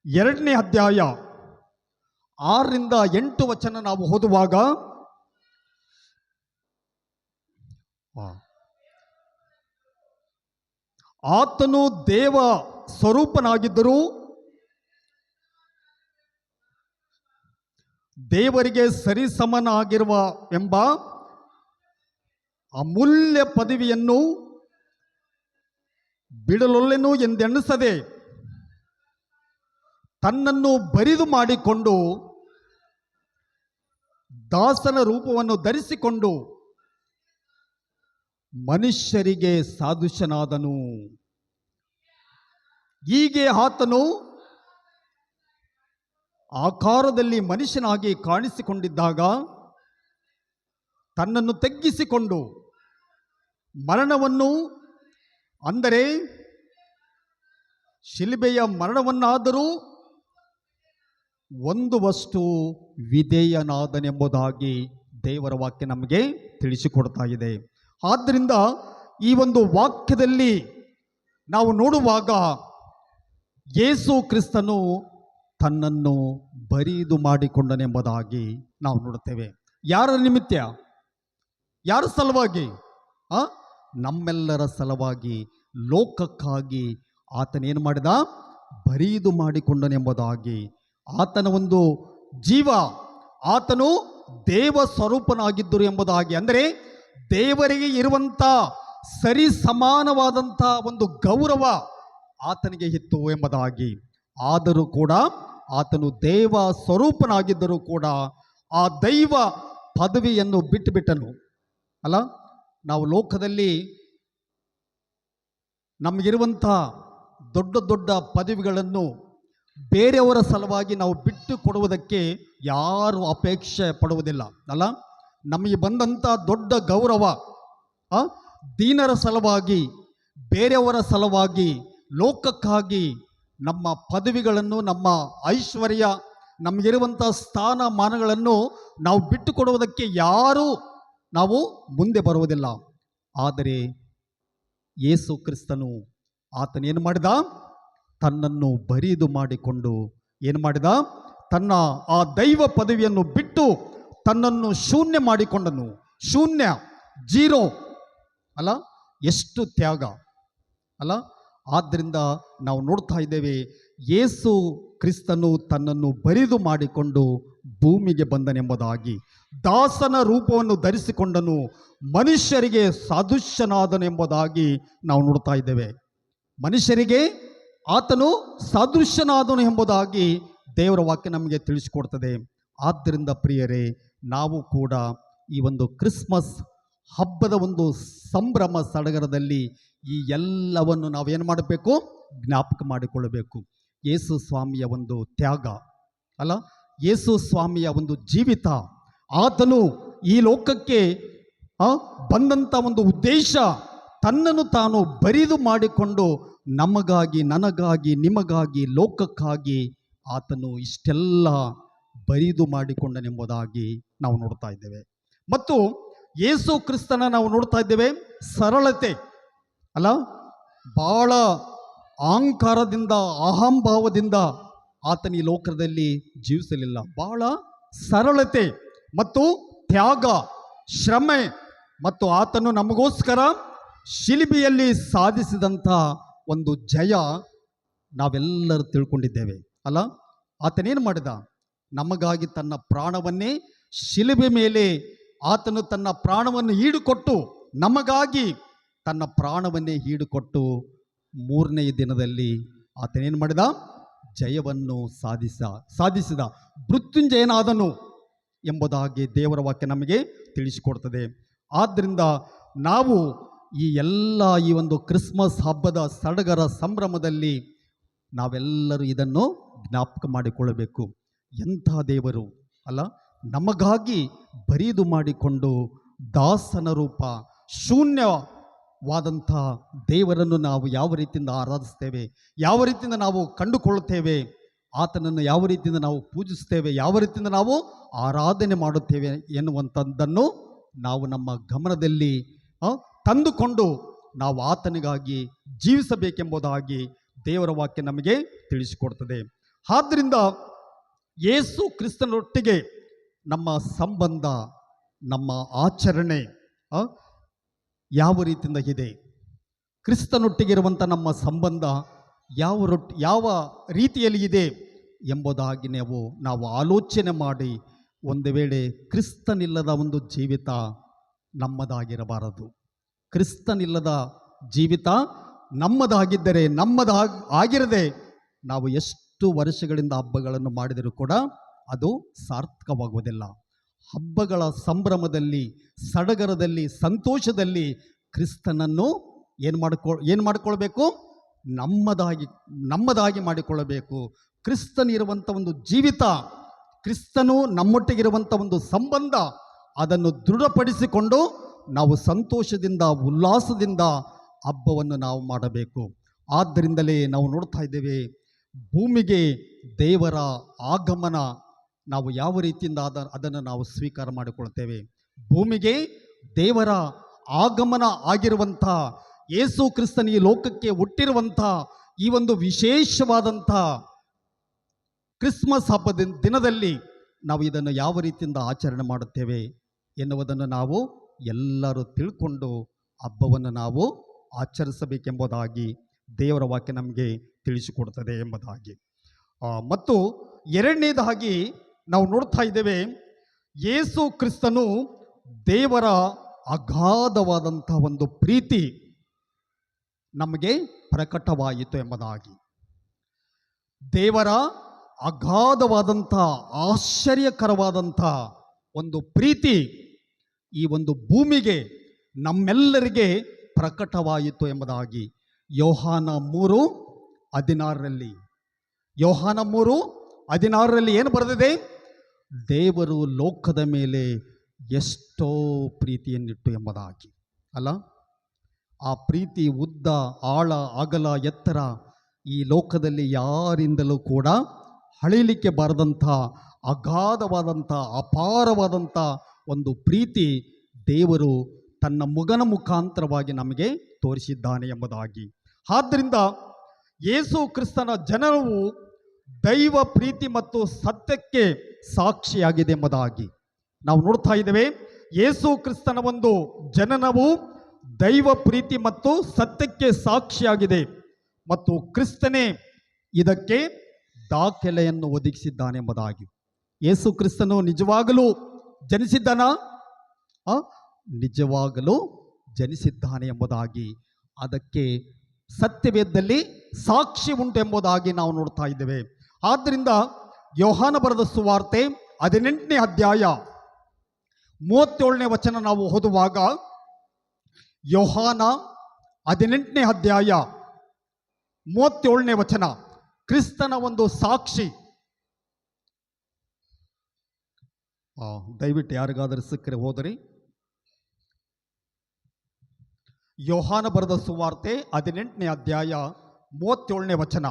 2ನೇ ಅಧ್ಯಾಯ 6ರಿಂದ 8 ವಚನ ನಾವು ಓದುವಾಗ, ಆತನು ದೇವ ಸ್ವರೂಪನಾಗಿದ್ದರೂ ದೇವರಿಗೆ ಸರಿಸಮನಾಗಿರುವ ಎಂಬ ಅಮೂಲ್ಯ ಪದವಿಯನ್ನು ಬಿಡಲೊಲ್ಲೆನು ಎಂದೆಣಿಸದೆ ತನ್ನನ್ನು ಬರಿದು ಮಾಡಿಕೊಂಡು ದಾಸನ ರೂಪವನ್ನು ಧರಿಸಿಕೊಂಡು ಮನುಷ್ಯರಿಗೆ ಸಾದೃಶ್ಯನಾದನು. ಹೀಗೆ ಆತನು ಆಕಾರದಲ್ಲಿ ಮನುಷ್ಯನಾಗಿ ಕಾಣಿಸಿಕೊಂಡಿದ್ದಾಗ ತನ್ನನ್ನು ತಗ್ಗಿಸಿಕೊಂಡು ಮರಣವನ್ನು, ಅಂದರೆ ಶಿಲುಬೆಯ ಮರಣವನ್ನಾದರೂ ಹೊಂದುವಷ್ಟು ವಿಧೇಯನಾದನೆಂಬುದಾಗಿ ದೇವರ ವಾಕ್ಯ ನಮಗೆ ತಿಳಿಸಿಕೊಡ್ತಾ ಇದೆ. ಆದ್ದರಿಂದ ಈ ಒಂದು ವಾಕ್ಯದಲ್ಲಿ ನಾವು ನೋಡುವಾಗ ಯೇಸು ಕ್ರಿಸ್ತನು ತನ್ನನ್ನು ಬರಿದು ಮಾಡಿಕೊಂಡನೆಂಬುದಾಗಿ ನಾವು ನೋಡುತ್ತೇವೆ. ಯಾರ ನಿಮಿತ್ತ? ಯಾರ ಸಲುವಾಗಿ? ನಮ್ಮೆಲ್ಲರ ಸಲುವಾಗಿ, ಲೋಕಕ್ಕಾಗಿ ಆತನೇನು ಮಾಡಿದ? ಬರಿದು ಮಾಡಿಕೊಂಡನೆಂಬುದಾಗಿ. ಆತನ ಒಂದು ಜೀವ, ಆತನು ದೇವ ಸ್ವರೂಪನಾಗಿದ್ದರು ಎಂಬುದಾಗಿ, ಅಂದರೆ ದೇವರಿಗೆ ಇರುವಂಥ ಸರಿ ಸಮಾನವಾದಂಥ ಒಂದು ಗೌರವ ಆತನಿಗೆ ಇತ್ತು ಎಂಬುದಾಗಿ. ಆದರೂ ಕೂಡ ಆತನು ದೇವ ಸ್ವರೂಪನಾಗಿದ್ದರೂ ಕೂಡ ಆ ದೈವ ಪದವಿಯನ್ನು ಬಿಟ್ಟುಬಿಟ್ಟನು ಅಲ್ಲ. ನಾವು ಲೋಕದಲ್ಲಿ ನಮಗಿರುವಂಥ ದೊಡ್ಡ ದೊಡ್ಡ ಪದವಿಗಳನ್ನು ಬೇರೆಯವರ ಸಲುವಾಗಿ ನಾವು ಬಿಟ್ಟು ಕೊಡುವುದಕ್ಕೆ ಯಾರು ಅಪೇಕ್ಷೆ ಪಡುವುದಿಲ್ಲ ಅಲ್ಲ. ನಮಗೆ ಬಂದಂಥ ದೊಡ್ಡ ಗೌರವ ದೀನರ ಸಲುವಾಗಿ, ಬೇರೆಯವರ ಸಲುವಾಗಿ, ಲೋಕಕ್ಕಾಗಿ ನಮ್ಮ ಪದವಿಗಳನ್ನು, ನಮ್ಮ ಐಶ್ವರ್ಯ, ನಮಗಿರುವಂಥ ಸ್ಥಾನಮಾನಗಳನ್ನು ನಾವು ಬಿಟ್ಟು ಕೊಡುವುದಕ್ಕೆ ಯಾರೂ ನಾವು ಮುಂದೆ ಬರುವುದಿಲ್ಲ. ಆದರೆ ಯೇಸು ಕ್ರಿಸ್ತನು ಆತನೇನು ಮಾಡಿದ? ತನ್ನನ್ನು ಬರಿದು ಮಾಡಿಕೊಂಡು ಏನು ಮಾಡಿದ? ತನ್ನ ಆ ದೈವ ಪದವಿಯನ್ನು ಬಿಟ್ಟು ತನ್ನನ್ನು ಶೂನ್ಯ ಮಾಡಿಕೊಂಡನು. ಶೂನ್ಯ, ಜೀರೋ ಅಲ್ಲ. ಎಷ್ಟು ತ್ಯಾಗ ಅಲ್ಲ. ಆದ್ದರಿಂದ ನಾವು ನೋಡ್ತಾ ಇದ್ದೇವೆ, ಯೇಸು ಕ್ರಿಸ್ತನು ತನ್ನನ್ನು ಬರಿದು ಮಾಡಿಕೊಂಡು ಭೂಮಿಗೆ ಬಂದನೆಂಬುದಾಗಿ, ದಾಸನ ರೂಪವನ್ನು ಧರಿಸಿಕೊಂಡನು, ಮನುಷ್ಯರಿಗೆ ಸಾದೃಶ್ಯನಾದನೆಂಬುದಾಗಿ ನಾವು ನೋಡ್ತಾ ಇದ್ದೇವೆ. ಮನುಷ್ಯರಿಗೆ ಆತನು ಸಾದೃಶ್ಯನಾದನು ಎಂಬುದಾಗಿ ದೇವರ ವಾಕ್ಯ ನಮಗೆ ತಿಳಿಸಿಕೊಡ್ತದೆ. ಆದ್ದರಿಂದ ಪ್ರಿಯರೇ, ನಾವು ಕೂಡ ಈ ಒಂದು ಕ್ರಿಸ್ಮಸ್ ಹಬ್ಬದ ಒಂದು ಸಂಭ್ರಮ ಸಡಗರದಲ್ಲಿ ಈ ಎಲ್ಲವನ್ನು ನಾವೇನು ಮಾಡಬೇಕು? ಜ್ಞಾಪಕ ಮಾಡಿಕೊಳ್ಳಬೇಕು. ಯೇಸು ಸ್ವಾಮಿಯ ಒಂದು ತ್ಯಾಗ ಅಲ್ಲ, ಯೇಸು ಸ್ವಾಮಿಯ ಒಂದು ಜೀವಿತ, ಆತನು ಈ ಲೋಕಕ್ಕೆ ಬಂದಂಥ ಒಂದು ಉದ್ದೇಶ, ತನ್ನನ್ನು ತಾನು ಬರಿದು ಮಾಡಿಕೊಂಡು ನಮಗಾಗಿ, ನನಗಾಗಿ, ನಿಮಗಾಗಿ, ಲೋಕಕ್ಕಾಗಿ ಆತನು ಇಷ್ಟೆಲ್ಲ ಬರಿದು ಮಾಡಿಕೊಂಡನೆಂಬುದಾಗಿ ನಾವು ನೋಡ್ತಾ ಇದ್ದೇವೆ. ಮತ್ತು ಯೇಸು ಕ್ರಿಸ್ತನ ನಾವು ನೋಡ್ತಾ ಇದ್ದೇವೆ ಸರಳತೆ ಅಲ್ಲ, ಬಹಳ ಅಹಂಕಾರದಿಂದ, ಅಹಂಭಾವದಿಂದ ಆತನ ಈ ಲೋಕದಲ್ಲಿ ಜೀವಿಸಲಿಲ್ಲ. ಬಹಳ ಸರಳತೆ ಮತ್ತು ತ್ಯಾಗ, ಶ್ರಮೆ ಮತ್ತು ಆತನು ನಮಗೋಸ್ಕರ ಶಿಲುಬೆಯಲ್ಲಿ ಸಾಧಿಸಿದಂಥ ಒಂದು ಜಯ ನಾವೆಲ್ಲರೂ ತಿಳ್ಕೊಂಡಿದ್ದೇವೆ ಅಲ್ಲ. ಆತನೇನು ಮಾಡಿದ? ನಮಗಾಗಿ ತನ್ನ ಪ್ರಾಣವನ್ನೇ ಶಿಲುಬೆ ಮೇಲೆ ಆತನು ತನ್ನ ಪ್ರಾಣವನ್ನು ಈಡುಕೊಟ್ಟು, ನಮಗಾಗಿ ತನ್ನ ಪ್ರಾಣವನ್ನೇ ಈಡುಕೊಟ್ಟು ಮೂರನೆಯ ದಿನದಲ್ಲಿ ಆತನೇನು ಮಾಡಿದ? ಜಯವನ್ನು ಸಾಧಿಸಿದ, ಮೃತ್ಯುಂಜಯನಾದನು ಎಂಬುದಾಗಿ ದೇವರ ವಾಕ್ಯ ನಮಗೆ ತಿಳಿಸಿಕೊಡ್ತದೆ. ಆದ್ದರಿಂದ ನಾವು ಈ ಒಂದು ಕ್ರಿಸ್ಮಸ್ ಹಬ್ಬದ ಸಡಗರ ಸಂಭ್ರಮದಲ್ಲಿ ನಾವೆಲ್ಲರೂ ಇದನ್ನು ಜ್ಞಾಪಕ ಮಾಡಿಕೊಳ್ಳಬೇಕು. ಎಂಥ ದೇವರು ಅಲ್ಲ, ನಮಗಾಗಿ ಬರಿದು ಮಾಡಿಕೊಂಡು ದಾಸನ ರೂಪ, ಶೂನ್ಯವಾದಂಥ ದೇವರನ್ನು ನಾವು ಯಾವ ರೀತಿಯಿಂದ ಆರಾಧಿಸ್ತೇವೆ, ಯಾವ ರೀತಿಯಿಂದ ನಾವು ಕಂಡುಕೊಳ್ಳುತ್ತೇವೆ, ಆತನನ್ನು ಯಾವ ರೀತಿಯಿಂದ ನಾವು ಪೂಜಿಸ್ತೇವೆ, ಯಾವ ರೀತಿಯಿಂದ ನಾವು ಆರಾಧನೆ ಮಾಡುತ್ತೇವೆ ಎನ್ನುವಂಥದ್ದನ್ನು ನಾವು ನಮ್ಮ ಗಮನದಲ್ಲಿ ತಂದುಕೊಂಡು ನಾವು ಆತನಿಗಾಗಿ ಜೀವಿಸಬೇಕೆಂಬುದಾಗಿ ದೇವರ ವಾಕ್ಯ ನಮಗೆ ತಿಳಿಸಿಕೊಡ್ತದೆ. ಆದ್ದರಿಂದ ಯೇಸು ಕ್ರಿಸ್ತನೊಟ್ಟಿಗೆ ನಮ್ಮ ಸಂಬಂಧ, ನಮ್ಮ ಆಚರಣೆ ಯಾವ ರೀತಿಯಿಂದ ಇದೆ, ಕ್ರಿಸ್ತನೊಟ್ಟಿಗೆ ಇರುವಂಥ ನಮ್ಮ ಸಂಬಂಧ ಯಾವ ರೀತಿಯಲ್ಲಿ ಇದೆ ಎಂಬುದಾಗಿ ನಾವು ಆಲೋಚನೆ ಮಾಡಿ, ಒಂದು ವೇಳೆ ಕ್ರಿಸ್ತನಿಲ್ಲದ ಒಂದು ಜೀವಿತ ನಮ್ಮದಾಗಿರಬಾರದು. ಕ್ರಿಸ್ತನಿಲ್ಲದ ಜೀವಿತ ನಮ್ಮದಾಗಿದ್ದರೆ, ಆಗಿರದೆ ನಾವು ಎಷ್ಟು ವರ್ಷಗಳಿಂದ ಹಬ್ಬಗಳನ್ನು ಮಾಡಿದರೂ ಕೂಡ ಅದು ಸಾರ್ಥಕವಾಗುವುದಿಲ್ಲ. ಹಬ್ಬಗಳ ಸಂಭ್ರಮದಲ್ಲಿ, ಸಡಗರದಲ್ಲಿ, ಸಂತೋಷದಲ್ಲಿ ಕ್ರಿಸ್ತನನ್ನು ಏನು ಮಾಡಿಕೊಳ್ಬೇಕು? ನಮ್ಮದಾಗಿ ಮಾಡಿಕೊಳ್ಳಬೇಕು. ಕ್ರಿಸ್ತನಿರುವಂಥ ಒಂದು ಜೀವಿತ, ಕ್ರಿಸ್ತನು ನಮ್ಮೊಟ್ಟಿಗಿರುವಂಥ ಒಂದು ಸಂಬಂಧ, ಅದನ್ನು ದೃಢಪಡಿಸಿಕೊಂಡು ನಾವು ಸಂತೋಷದಿಂದ, ಉಲ್ಲಾಸದಿಂದ ಹಬ್ಬವನ್ನು ನಾವು ಮಾಡಬೇಕು. ಆದ್ದರಿಂದಲೇ ನಾವು ನೋಡ್ತಾ ಇದ್ದೇವೆ, ಭೂಮಿಗೆ ದೇವರ ಆಗಮನ ನಾವು ಯಾವ ರೀತಿಯಿಂದ ಅದನ್ನು ನಾವು ಸ್ವೀಕಾರ ಮಾಡಿಕೊಳ್ತೇವೆ. ಭೂಮಿಗೆ ದೇವರ ಆಗಮನ ಆಗಿರುವಂಥ ಯೇಸು ಕ್ರಿಸ್ತನ ಈ ಲೋಕಕ್ಕೆ ಹುಟ್ಟಿರುವಂಥ ಈ ಒಂದು ವಿಶೇಷವಾದಂಥ ಕ್ರಿಸ್ಮಸ್ ಹಬ್ಬದ ದಿನದಲ್ಲಿ ನಾವು ಇದನ್ನು ಯಾವ ರೀತಿಯಿಂದ ಆಚರಣೆ ಮಾಡುತ್ತೇವೆ ಎನ್ನುವುದನ್ನು ನಾವು ಎಲ್ಲರೂ ತಿಳ್ಕೊಂಡು ಹಬ್ಬವನ್ನು ನಾವು ಆಚರಿಸಬೇಕೆಂಬುದಾಗಿ ದೇವರ ವಾಕ್ಯ ನಮಗೆ ತಿಳಿಸಿಕೊಡ್ತದೆ ಎಂಬುದಾಗಿ. ಮತ್ತು ಎರಡನೇದಾಗಿ ನಾವು ನೋಡ್ತಾ ಇದ್ದೇವೆ, ಯೇಸು ಕ್ರಿಸ್ತನು ದೇವರ ಅಗಾಧವಾದಂಥ ಒಂದು ಪ್ರೀತಿ ನಮಗೆ ಪ್ರಕಟವಾಯಿತು ಎಂಬುದಾಗಿ. ದೇವರ ಅಗಾಧವಾದಂಥ, ಆಶ್ಚರ್ಯಕರವಾದಂಥ ಒಂದು ಪ್ರೀತಿ ಈ ಒಂದು ಭೂಮಿಗೆ, ನಮ್ಮೆಲ್ಲರಿಗೆ ಪ್ರಕಟವಾಯಿತು ಎಂಬುದಾಗಿ ಯೋಹಾನ 3:16 ಏನು ಬರೆದಿದೆ? ದೇವರು ಲೋಕದ ಮೇಲೆ ಎಷ್ಟೋ ಪ್ರೀತಿಯನ್ನಿಟ್ಟು ಎಂಬುದಾಗಿ ಅಲ್ಲ. ಆ ಪ್ರೀತಿ ಉದ್ದ, ಆಳ, ಅಗಲ, ಎತ್ತರ ಈ ಲೋಕದಲ್ಲಿ ಯಾರಿಂದಲೂ ಕೂಡ ಅಳಿಲಿಕ್ಕೆ ಬಾರದಂಥ ಅಗಾಧವಾದಂಥ, ಅಪಾರವಾದಂಥ ಒಂದು ಪ್ರೀತಿ ದೇವರು ತನ್ನ ಮಗನ ಮುಖಾಂತರವಾಗಿ ನಮಗೆ ತೋರಿಸಿದ್ದಾನೆ ಎಂಬುದಾಗಿ. ಆದ್ದರಿಂದ ಯೇಸು ಕ್ರಿಸ್ತನ ಜನನವು ದೈವ ಪ್ರೀತಿ ಮತ್ತು ಸತ್ಯಕ್ಕೆ ಸಾಕ್ಷಿಯಾಗಿದೆ ಎಂಬುದಾಗಿ ನಾವು ನೋಡ್ತಾ ಇದ್ದೇವೆ. ಯೇಸು ಕ್ರಿಸ್ತನ ಒಂದು ಜನನವು ದೈವ ಪ್ರೀತಿ ಮತ್ತು ಸತ್ಯಕ್ಕೆ ಸಾಕ್ಷಿಯಾಗಿದೆ ಮತ್ತು ಕ್ರಿಸ್ತನೇ ಇದಕ್ಕೆ ದಾಖಲೆಯನ್ನು ಒದಗಿಸಿದ್ದಾನೆ ಎಂಬುದಾಗಿ. ಯೇಸು ಕ್ರಿಸ್ತನು ನಿಜವಾಗಲೂ ಜನಿಸಿದ್ದಾನ? ನಿಜವಾಗಲೂ ಜನಿಸಿದ್ದಾನೆ ಎಂಬುದಾಗಿ ಅದಕ್ಕೆ ಸತ್ಯವೇದದಲ್ಲಿ ಸಾಕ್ಷಿ ಉಂಟು ಎಂಬುದಾಗಿ ನಾವು ನೋಡ್ತಾ ಇದ್ದೇವೆ. ಆದ್ದರಿಂದ ಯೋಹಾನ ಬರೆದ ಸುವಾರ್ತೆ 18ನೇ ಅಧ್ಯಾಯ 37ನೇ ವಚನ ನಾವು ಓದುವಾಗ, ಯೋಹಾನ 18ನೇ ಅಧ್ಯಾಯ 37ನೇ ವಚನ ಕ್ರಿಸ್ತನ ಒಂದು ಸಾಕ್ಷಿ. ದಯವಿಟ್ಟು ಯಾರಿಗಾದರೂ ಸಿಕ್ಕರೆ ಹೋದರಿ. ಯೋಹಾನ ಬರೆದ ಸುವಾರ್ತೆ 18ನೇ ಅಧ್ಯಾಯ 37ನೇ ವಚನ.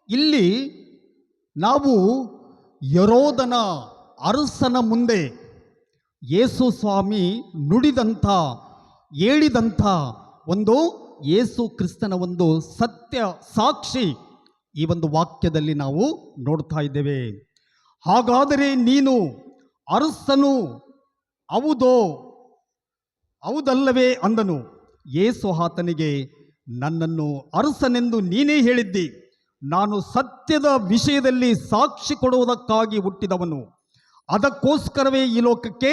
ಇಲ್ಲಿ ನಾವು ಯರೋದನ ಅರಸನ ಮುಂದೆ ಯೇಸು ಸ್ವಾಮಿ ನುಡಿದಂಥ ಹೇಳಿದಂಥ ಒಂದು ಯೇಸು ಕ್ರಿಸ್ತನ ಒಂದು ಸತ್ಯ ಸಾಕ್ಷಿ ಈ ಒಂದು ವಾಕ್ಯದಲ್ಲಿ ನಾವು ನೋಡ್ತಾ ಇದ್ದೇವೆ. ಹಾಗಾದರೆ ನೀನು ಅರಸನು ಹೌದಲ್ಲವೇ ಅಂದನು. ಯೇಸು ಆತನಿಗೆ, ನನ್ನನ್ನು ಅರಸನೆಂದು ನೀನೇ ಹೇಳಿದ್ದಿ. ನಾನು ಸತ್ಯದ ವಿಷಯದಲ್ಲಿ ಸಾಕ್ಷಿ ಕೊಡುವುದಕ್ಕಾಗಿ ಹುಟ್ಟಿದವನು, ಅದಕ್ಕೋಸ್ಕರವೇ ಈ ಲೋಕಕ್ಕೆ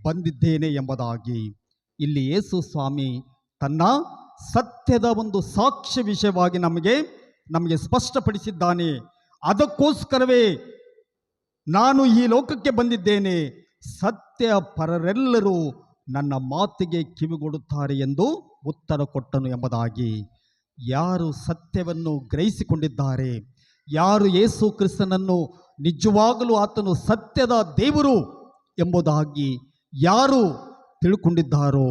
ಬಂದಿದ್ದೇನೆ ಎಂಬುದಾಗಿ ಇಲ್ಲಿ ಯೇಸು ಸ್ವಾಮಿ ತನ್ನ ಸತ್ಯದ ಒಂದು ಸಾಕ್ಷ್ಯ ವಿಷಯವಾಗಿ ನಮಗೆ ಸ್ಪಷ್ಟಪಡಿಸಿದ್ದಾನೆ. ಅದಕ್ಕೋಸ್ಕರವೇ ನಾನು ಈ ಲೋಕಕ್ಕೆ ಬಂದಿದ್ದೇನೆ, ಸತ್ಯ ಪರರೆಲ್ಲರೂ ನನ್ನ ಮಾತಿಗೆ ಕಿವಿಗೊಡುತ್ತಾರೆ ಎಂದು ಉತ್ತರ ಕೊಟ್ಟನು ಎಂಬುದಾಗಿ. ಯಾರು ಸತ್ಯವನ್ನು ಗ್ರಹಿಸಿಕೊಂಡಿದ್ದಾರೆ, ಯಾರು ಯೇಸು ಕ್ರಿಸ್ತನನ್ನು ನಿಜವಾಗಲೂ ಆತನು ಸತ್ಯದ ದೇವರು ಎಂಬುದಾಗಿ ಯಾರು ತಿಳ್ಕೊಂಡಿದ್ದಾರೋ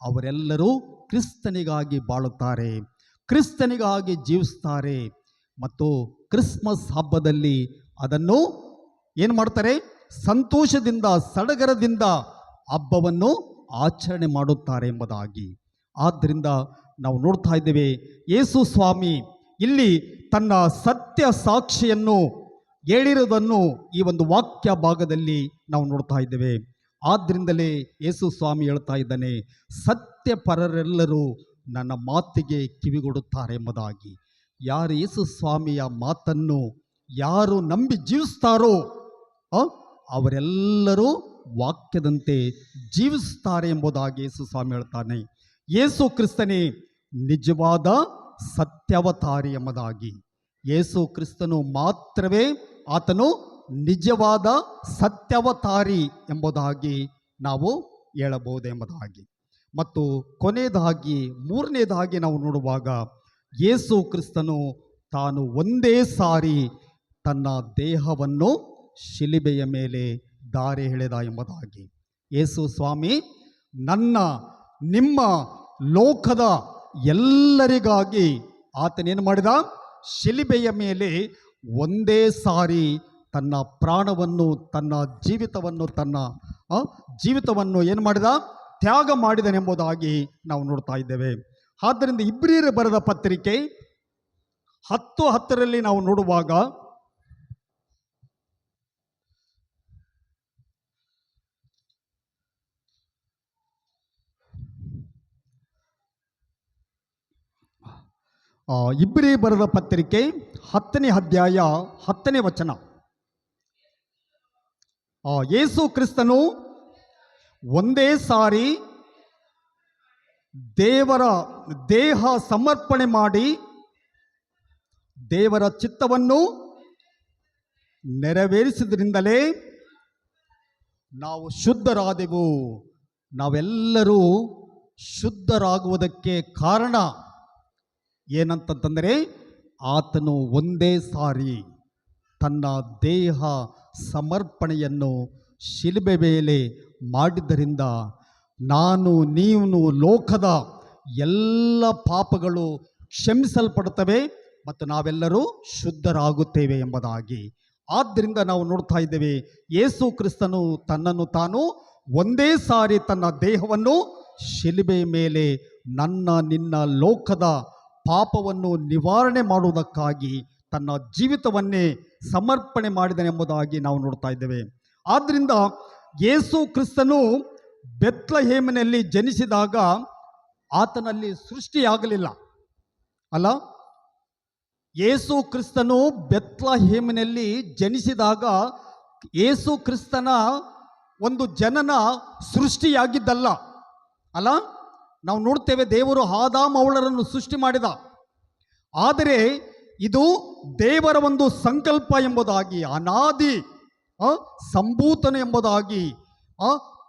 ಅವರೆಲ್ಲರೂ ಕ್ರಿಸ್ತನಿಗಾಗಿ ಬಾಳುತ್ತಾರೆ, ಕ್ರಿಸ್ತನಿಗಾಗಿ ಜೀವಿಸ್ತಾರೆ. ಮತ್ತು ಕ್ರಿಸ್ಮಸ್ ಹಬ್ಬದಲ್ಲಿ ಅದನ್ನು ಏನು ಮಾಡ್ತಾರೆ? ಸಂತೋಷದಿಂದ ಸಡಗರದಿಂದ ಹಬ್ಬವನ್ನು ಆಚರಣೆ ಮಾಡುತ್ತಾರೆ ಎಂಬುದಾಗಿ. ಆದ್ದರಿಂದ ನಾವು ನೋಡ್ತಾ ಇದ್ದೇವೆ, ಯೇಸು ಸ್ವಾಮಿ ಇಲ್ಲಿ ತನ್ನ ಸತ್ಯ ಸಾಕ್ಷಿಯನ್ನು ಹೇಳಿರುವುದನ್ನು ಈ ಒಂದು ವಾಕ್ಯ ಭಾಗದಲ್ಲಿ ನಾವು ನೋಡ್ತಾ ಇದ್ದೇವೆ. ಆದ್ದರಿಂದಲೇ ಯೇಸು ಸ್ವಾಮಿ ಹೇಳ್ತಾ ಇದ್ದಾನೆ, ಸತ್ಯ ಪರರೆಲ್ಲರೂ ನನ್ನ ಮಾತಿಗೆ ಕಿವಿಗೊಡುತ್ತಾರೆ ಎಂಬುದಾಗಿ. ಯಾರು ಯೇಸು ಸ್ವಾಮಿಯ ಮಾತನ್ನು ಯಾರು ನಂಬಿ ಜೀವಿಸ್ತಾರೋ ಅವರೆಲ್ಲರೂ ವಾಕ್ಯದಂತೆ ಜೀವಿಸ್ತಾರೆ ಎಂಬುದಾಗಿ ಯೇಸು ಸ್ವಾಮಿ ಹೇಳ್ತಾನೆ. ಯೇಸು ಕ್ರಿಸ್ತನೇ ನಿಜವಾದ ಸತ್ಯವತಾರಿ ಎಂಬುದಾಗಿ. ಯೇಸು ಕ್ರಿಸ್ತನು ಮಾತ್ರವೇ ಆತನು ನಿಜವಾದ ಸತ್ಯವತಾರಿ ಎಂಬುದಾಗಿ ನಾವು ಹೇಳಬಹುದೆಂಬುದಾಗಿ. ಮತ್ತು ಕೊನೆಯದಾಗಿ ಮೂರನೇದಾಗಿ ನಾವು ನೋಡುವಾಗ, ಯೇಸು ಕ್ರಿಸ್ತನು ತಾನು ಒಂದೇ ಸಾರಿ ತನ್ನ ದೇಹವನ್ನು ಶಿಲುಬೆಯ ಮೇಲೆ ದಾರೆ ಎಳೆದ ಎಂಬುದಾಗಿ. ಯೇಸು ಸ್ವಾಮಿ ನಿಮ್ಮ ಲೋಕದ ಎಲ್ಲರಿಗಾಗಿ ಆತನೇನು ಮಾಡಿದ? ಶಿಲುಬೆಯ ಮೇಲೆ ಒಂದೇ ಸಾರಿ ತನ್ನ ಪ್ರಾಣವನ್ನು, ತನ್ನ ಜೀವಿತವನ್ನು ಏನು ಮಾಡಿದ? ತ್ಯಾಗ ಮಾಡಿದನೆಂಬುದಾಗಿ ನಾವು ನೋಡ್ತಾ ಇದ್ದೇವೆ. ಆದ್ದರಿಂದ ಇಬ್ರಿಯರು ಬರೆದ ಪತ್ರಿಕೆ 10:10 ನಾವು ನೋಡುವಾಗ, ಇಬ್ರಿ ಬರೆದ ಪತ್ರಿಕೆ 10ನೇ ಅಧ್ಯಾಯ 10ನೇ ವಚನ, ಯೇಸು ಕ್ರಿಸ್ತನು ಒಂದೇ ಸಾರಿ ದೇವರ ದೇಹ ಸಮರ್ಪಣೆ ಮಾಡಿ ದೇವರ ಚಿತ್ತವನ್ನು ನೆರವೇರಿಸಿದ್ರಿಂದಲೇ ನಾವು ಶುದ್ಧರಾದೆವು. ನಾವೆಲ್ಲರೂ ಶುದ್ಧರಾಗುವುದಕ್ಕೆ ಕಾರಣ ಏನಂತಂದರೆ, ಆತನು ಒಂದೇ ಸಾರಿ ತನ್ನ ದೇಹ ಸಮರ್ಪಣೆಯನ್ನು ಶಿಲುಬೆ ಮೇಲೆ ಮಾಡಿದ್ದರಿಂದ ನೀವು ಲೋಕದ ಎಲ್ಲ ಪಾಪಗಳು ಕ್ಷಮಿಸಲ್ಪಡುತ್ತವೆ ಮತ್ತು ನಾವೆಲ್ಲರೂ ಶುದ್ಧರಾಗುತ್ತೇವೆ ಎಂಬುದಾಗಿ. ಆದ್ದರಿಂದ ನಾವು ನೋಡ್ತಾ ಇದ್ದೇವೆ, ಯೇಸು ಕ್ರಿಸ್ತನು ತನ್ನನ್ನು ತಾನು ಒಂದೇ ಸಾರಿ ತನ್ನ ದೇಹವನ್ನು ಶಿಲುಬೆ ಮೇಲೆ ನಿನ್ನ ಲೋಕದ ಪಾಪವನ್ನು ನಿವಾರಣೆ ಮಾಡುವುದಕ್ಕಾಗಿ ತನ್ನ ಜೀವಿತವನ್ನೇ ಸಮರ್ಪಣೆ ಮಾಡಿದನೆಂಬುದಾಗಿ ನಾವು ನೋಡ್ತಾ ಇದ್ದೇವೆ. ಆದ್ದರಿಂದ ಯೇಸು ಕ್ರಿಸ್ತನು ಬೆತ್ಲೆಹೇಮಿನಲ್ಲಿ ಜನಿಸಿದಾಗ ಆತನಲ್ಲಿ ಸೃಷ್ಟಿಯಾಗಲಿಲ್ಲ ಅಲ್ಲ. ಯೇಸು ಕ್ರಿಸ್ತನು ಬೆತ್ಲೆಹೇಮಿನಲ್ಲಿ ಜನಿಸಿದಾಗ ಯೇಸು ಕ್ರಿಸ್ತನ ಒಂದು ಜನನ ಸೃಷ್ಟಿಯಾಗಿದ್ದಲ್ಲ ಅಲ್ಲ. ನಾವು ನೋಡ್ತೇವೆ, ದೇವರು ಆದಾಮ ಅವಳರನ್ನು ಸೃಷ್ಟಿ ಮಾಡಿದ, ಆದರೆ ಇದು ದೇವರ ಒಂದು ಸಂಕಲ್ಪ ಎಂಬುದಾಗಿ, ಅನಾದಿ ಸಂಭೂತನ ಎಂಬುದಾಗಿ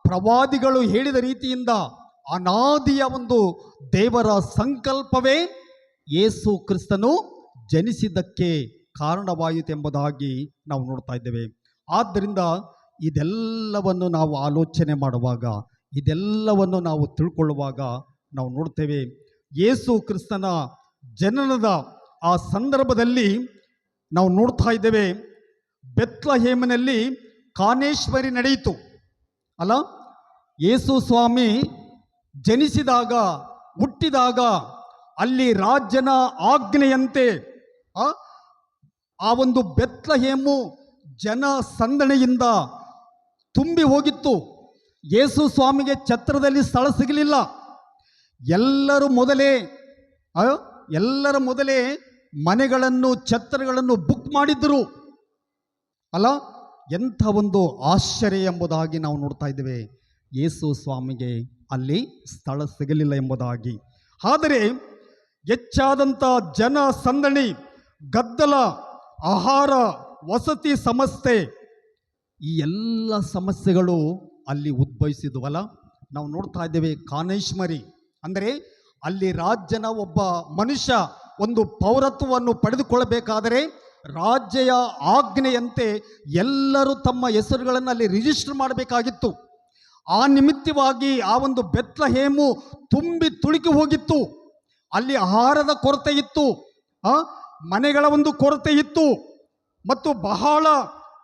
ಪ್ರವಾದಿಗಳು ಹೇಳಿದ ರೀತಿಯಿಂದ ಅನಾದಿಯ ಒಂದು ದೇವರ ಸಂಕಲ್ಪವೇ ಯೇಸು ಕ್ರಿಸ್ತನು ಜನಿಸಿದ್ದಕ್ಕೆ ಕಾರಣವಾಯಿತು ಎಂಬುದಾಗಿ ನಾವು ನೋಡ್ತಾ ಇದ್ದೇವೆ. ಆದ್ದರಿಂದ ಇದೆಲ್ಲವನ್ನು ನಾವು ಆಲೋಚನೆ ಮಾಡುವಾಗ, ಇದೆಲ್ಲವನ್ನು ನಾವು ತಿಳ್ಕೊಳ್ಳುವಾಗ ನಾವು ನೋಡ್ತೇವೆ, ಯೇಸು ಕ್ರಿಸ್ತನ ಜನನದ ಆ ಸಂದರ್ಭದಲ್ಲಿ ನಾವು ನೋಡ್ತಾ ಇದ್ದೇವೆ, ಬೆತ್ಲೆಹೇಮಿನಲ್ಲಿ ಕಾನೇಶ್ವರಿ ನಡೆಯಿತು ಅಲ್ಲ. ಯೇಸು ಸ್ವಾಮಿ ಜನಿಸಿದಾಗ, ಹುಟ್ಟಿದಾಗ ಅಲ್ಲಿ ರಾಜನ ಆಜ್ಞೆಯಂತೆ ಆ ಒಂದು ಬೆತ್ಲೆಹೇಮು ಜನ ಸಂದಣಿಯಿಂದ ತುಂಬಿ ಹೋಗಿತ್ತು. ಯೇಸು ಸ್ವಾಮಿಗೆ ಛತ್ರದಲ್ಲಿ ಸ್ಥಳ ಸಿಗಲಿಲ್ಲ. ಎಲ್ಲರ ಮೊದಲೇ ಮನೆಗಳನ್ನು, ಛತ್ರಗಳನ್ನು ಬುಕ್ ಮಾಡಿದ್ದರು ಅಲ್ಲ. ಎಂಥ ಒಂದು ಆಶ್ಚರ್ಯ ಎಂಬುದಾಗಿ ನಾವು ನೋಡ್ತಾ ಇದ್ದೇವೆ, ಯೇಸು ಸ್ವಾಮಿಗೆ ಅಲ್ಲಿ ಸ್ಥಳ ಸಿಗಲಿಲ್ಲ ಎಂಬುದಾಗಿ. ಆದರೆ ಹೆಚ್ಚಾದಂಥ ಜನ ಸಂದಣಿ, ಗದ್ದಲ, ಆಹಾರ, ವಸತಿ ಸಮಸ್ಯೆ, ಈ ಎಲ್ಲ ಸಮಸ್ಯೆಗಳು ಅಲ್ಲಿ ಉದ್ಭವಿಸಿದ್ವಲ್ಲ. ನಾವು ನೋಡ್ತಾ ಇದ್ದೇವೆ, ಕಾನೇಶ್ವರಿ ಅಂದರೆ ಅಲ್ಲಿ ರಾಜ್ಯನ ಒಬ್ಬ ಮನುಷ್ಯ ಒಂದು ಪೌರತ್ವವನ್ನು ಪಡೆದುಕೊಳ್ಳಬೇಕಾದರೆ ರಾಜ್ಯ ಆಜ್ಞೆಯಂತೆ ಎಲ್ಲರೂ ತಮ್ಮ ಹೆಸರುಗಳನ್ನು ಅಲ್ಲಿ ರಿಜಿಸ್ಟರ್ ಮಾಡಬೇಕಾಗಿತ್ತು. ಆ ನಿಮಿತ್ತವಾಗಿ ಆ ಒಂದು ಬೆತ್ಲೆಹೇಮು ತುಂಬಿ ತುಳುಕಿ ಹೋಗಿತ್ತು. ಅಲ್ಲಿ ಆಹಾರದ ಕೊರತೆ ಇತ್ತು, ಮನೆಗಳ ಒಂದು ಕೊರತೆ ಇತ್ತು, ಮತ್ತು ಬಹಳ